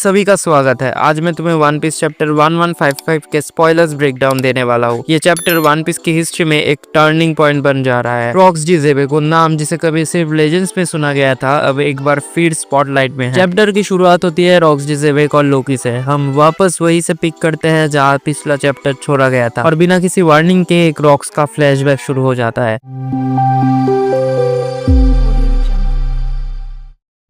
सभी का स्वागत है। आज मैं तुम्हें वन पीस चैप्टर 1155 के स्पॉयलर्स ब्रेकडाउन देने वाला हूँ। ये चैप्टर वन पीस की हिस्ट्री में एक टर्निंग पॉइंट बन जा रहा है। रॉक्स जी ज़ेबेको नाम जिसे कभी सिर्फ लेजेंड्स में सुना गया था, अब एक बार फिर स्पॉटलाइट में है। चैप्टर की शुरुआत होती है रॉक्स जी ज़ेबेको और लोकी से। हम वापस वही से पिक करते हैं जहाँ पिछला चैप्टर छोड़ा गया था और बिना किसी वार्निंग के एक रॉक्स का फ्लैशबैक शुरू हो जाता है।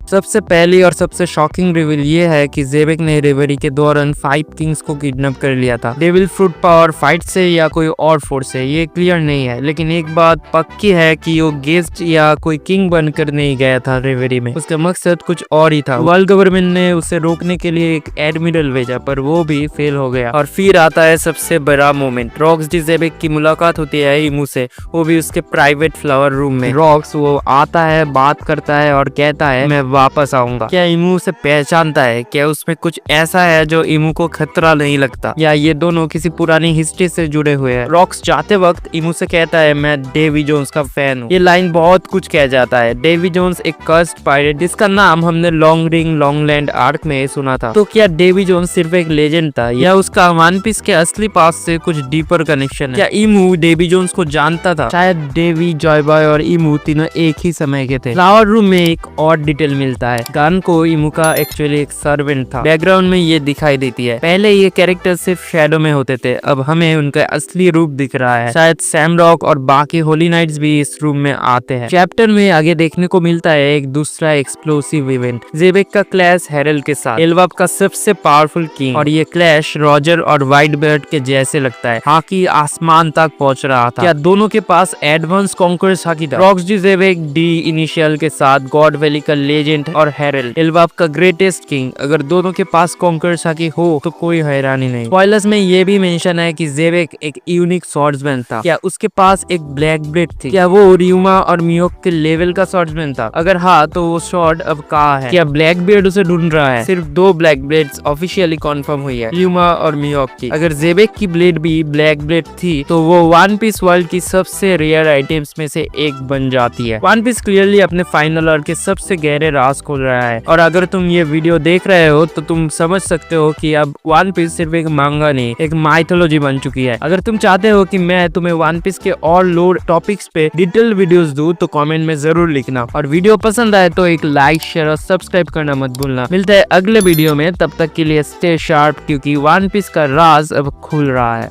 सबसे पहली और सबसे शॉकिंग रिवील ये है कि ज़ेबेक ने रेवरी के दौरान 5 किंग्स को किडनैप कर लिया था। डेविल फ्रूट पावर फाइट से या कोई और फोर्स से ये क्लियर नहीं है, लेकिन एक बात पक्की है कि वो गेस्ट या कोई किंग बनकर नहीं गया था रेवरी में। उसका मकसद कुछ और ही था। वर्ल्ड गवर्नमेंट ने उसे रोकने के लिए एक एडमिरल भेजा, पर वो भी फेल हो गया। और फिर आता है सबसे बड़ा मोमेंट। रॉक्स डी ज़ेबेक की मुलाकात होती है इमू से, वो भी उसके प्राइवेट फ्लावर रूम में। रॉक्स वो आता है, बात करता है और कहता है मैं वापस आऊंगा। क्या इमू उसे पहचानता है? क्या उसमें कुछ ऐसा है जो इमू को खतरा नहीं लगता, या ये दोनों किसी पुरानी हिस्ट्री से जुड़े हुए हैं? रॉक्स जाते वक्त इमू से कहता है मैं डेवी जोन्स का फैन हूँ। ये लाइन बहुत कुछ कह जाता है। डेवी जोन्स एक कर्स्ड पायरेट जिसका नाम हमने लॉन्ग रिंग लॉन्गलैंड आर्क में सुना था। तो क्या डेवी जोन्स सिर्फ एक लेजेंड था, या उसका वन पीस के असली पास से कुछ डीपर कनेक्शन है? क्या इमू डेवी जोन्स को जानता था? शायद डेवी, जॉय बॉय और इमू तीनों एक ही समय के थे। फ्लावर रूम में एक और डिटेल मिलता है। गन को इमू का एक्चुअली एक सर्वेंट था। बैकग्राउंड में ये दिखाई देती है। पहले ये कैरेक्टर सिर्फ शैडो में होते थे, अब हमें उनका असली रूप दिख रहा है। शायद सैम रॉक और बाकी होली नाइट्स भी इस रूम में आते हैं। चैप्टर में आगे देखने को मिलता है एक दूसरा एक्सप्लोसिव इवेंट, ज़ेबेक का क्लैश हेरल्ड के साथ, एल्बाब का सबसे पावरफुल किंग। और ये क्लैश रॉजर और व्हाइट बर्ड के जैसे लगता है, हाकी आसमान तक पहुंच रहा था। क्या दोनों के पास एडवांस कॉन्करर्स हाकी था? रॉक्स डी ज़ेबेक डी इनिशियल के साथ गॉड वैली का लेजेंड और हेरल्ड एल्बाब का ग्रेटेस्ट किंग। अगर दोनों के पास कॉन्करर्स हाकी हो तो कोई हैरानी नहीं। स्पॉयलर्स में ये भी मेंशन है कि ज़ेबेक एक यूनिक स्वॉर्ड्समैन था। क्या उसके पास एक ब्लैक ब्लेड थी? क्या वो रियुमा और मियोक के लेवल का स्वॉर्ड्समैन था? अगर हाँ, तो वो स्वॉर्ड अब कहाँ है? क्या ब्लैक बियर्ड उसे ढूंढ रहा है? सिर्फ 2 ब्लैक ब्लेड्स ऑफिशियली कंफर्म हुई है, रियुमा और मियोक की। अगर ज़ेबेक की ब्लेड भी ब्लैक ब्लेड थी तो वो वन पीस वर्ल्ड की सबसे रेयर आइटम्स में से एक बन जाती है। वन पीस क्लियरली अपने फाइनल आर्क के सबसे गहरे राज खोल रहा है, और अगर तुम ये वीडियो देख रहे हो तो तुम समझ सकते हो कि अब वन पीस सिर्फ एक मांगा नहीं, एक माइथोलॉजी बन चुकी है। अगर तुम चाहते हो कि मैं तुम्हें वन पीस के और लोड टॉपिक्स पे डिटेल वीडियोस दूं तो कमेंट में जरूर लिखना, और वीडियो पसंद आए तो एक लाइक, शेयर और सब्सक्राइब करना मत भूलना। मिलते हैं अगले वीडियो में, तब तक के लिए स्टे शार्प, क्योंकि वन पीस का राज अब खुल रहा है।